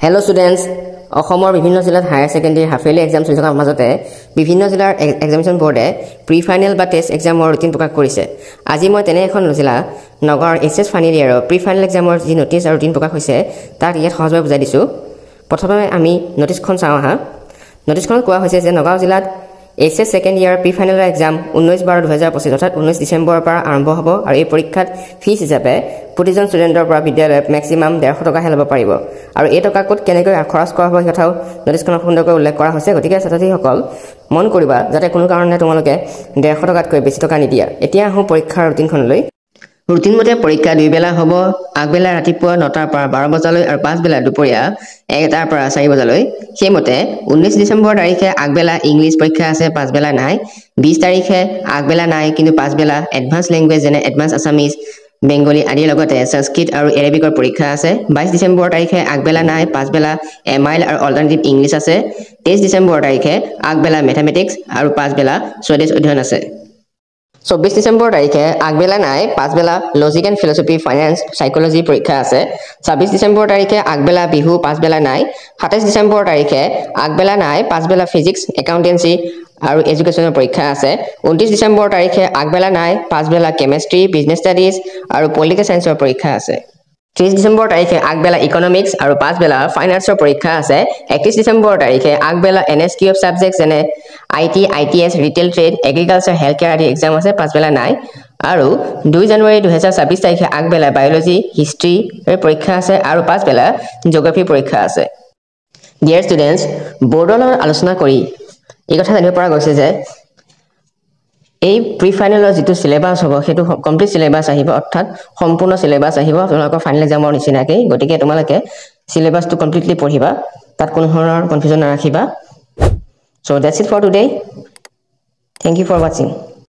Hello students, অসমৰ বিভিন্ন জিলাত higher secondary half yearly exam চলি থকাৰ মাজতে বিভিন্ন জিলাৰ এক্সামিনেশ্যন বোৰ্ডে প্ৰি ফাইনেল বা টেষ্ট এক্সামৰ ৰুটিন প্ৰকাশ কৰিছে। আজি মই তেনে এখন জিলা নগৰ এছএছ ফাইনেল ইয়াৰৰ প্ৰি ফাইনেল এক্সামৰ যি নটিছ আৰু ৰুটিন প্ৰকাশ হৈছে তাক ইয়াত সহজভাৱে বুজাই দিছোঁ। প্ৰথমে আমি নটিছখন চাওঁ আহা। নটিছখনত কোৱা হৈছে যে নগাঁও জিলাত এছএছ সেকেন্ড ইয়াৰ প্ৰি ফাইনেল এক্সাম 19/12/2025 অৰ্থাৎ 19 ডিচেম্বৰৰ পৰা আৰম্ভ হ'ব আৰু এই পৰীক্ষাত ফিজ হিচাপে প্ৰতিজন ষ্টুডেণ্টৰ পৰা বিদ্যালয়ত মেক্সিমাম 150 টকাহে ল'ব পাৰিব আৰু এই টকা ক'ত কেনেকৈ খৰচ কৰা হ'ব সেই কথাও নটিছখনত সুন্দৰকৈ উল্লেখ কৰা হৈছে। গতিকে ছাত্ৰছাত্ৰীসকল মন কৰিবা যাতে কোনো কাৰণে তোমালোকে 150 টকাতকৈ বেছি টকা নিদিয়া। এতিয়া আহোঁ পৰীক্ষাৰ ৰুটিনখনলৈ। ৰুটিন মতে পৰীক্ষা দুইবেলা হ'ব। আগবেলা ৰাতিপুৱা 9টাৰ পৰা 12 বজালৈ আৰু পাছবেলা দুপৰীয়া 1টাৰ পৰা 4 বজালৈ। সেইমতে 19 ডিচেম্বৰ তাৰিখে আগবেলা ইংলিছ পৰীক্ষা আছে, পাছবেলা নাই। 20 তাৰিখে আগবেলা নাই কিন্তু পাছবেলা এডভান্স লেংগুৱেজ যেনে এডভান্স আছামিজ, বেংগলী আদিৰ লগতে সংস্কৃত আৰু এৰেবিকৰ পৰীক্ষা আছে। 22 ডিচেম্বৰ তাৰিখে আগবেলা নাই, পাছবেলা এমাইল আৰু অল্টাৰনেটিভ ইংলিছ আছে। 23 ডিচেম্বৰ তাৰিখে আগবেলা মেথামেটিক্স আৰু পাছবেলা স্বদেশ অধ্যয়ন আছে। 24 ডিচেম্বৰ তাৰিখে আগবেলা নাই, পাছবেলা logic and philosophy, finance, psychology পৰীক্ষা আছে। 26 ডিচেম্বৰ তাৰিখে আগবেলা বিহু, পাছবেলা নাই। 27 ডিচেম্বৰ তাৰিখে আগবেলা নাই, পাছবেলা ফিজিক্স, একাউণ্টেঞ্চি আৰু এডুকেশ্যনৰ পৰীক্ষা আছে। 29 ডিচেম্বৰ তাৰিখে আগবেলা নাই, পাছবেলা কেমেষ্ট্ৰি, বিজনেছ ষ্টাডিজ আৰু পলিটিকেল চায়েন্সৰ পৰীক্ষা আছে। 30 ডিচেম্বৰ তাৰিখে আগবেলা ইকনমিক্স আৰু পাছবেলা ফাইনেন্সৰ পৰীক্ষা আছে। 31 ডিচেম্বৰ তাৰিখে আগবেলা NSQF ছাবজেক্ট যেনে IT, ITS, retail trade, agriculture, health care আদি এক্সাম আছে, পাছবেলা নাই। আৰু 2 জানুৱাৰী 2026 তাৰিখে আগবেলা বায়'লজি, হিষ্ট্ৰীৰ পৰীক্ষা আছে আৰু পাছবেলা জিঅ'গ্ৰাফী পৰীক্ষা আছে। ডিয়াৰ ষ্টুডেণ্টছ, বৰ্ডৰ লগত আলোচনা কৰি এই কথা জানিব পৰা গৈছে যে এই প্ৰি ফাইনেলৰ যিটো চিলেবাছ হ'ব সেইটো কমপ্লিট চিলেবাছ আহিব, অৰ্থাৎ সম্পূৰ্ণ চিলেবাছ আহিব তোমালোকৰ ফাইনেল এক্সামৰ নিচিনাকৈ। গতিকে তোমালোকে চিলেবাছটো কমপ্লিটলি পঢ়িবা, তাত কোনো ধৰণৰ confusion নাৰাখিবা। So that's it for today. Thank you for watching.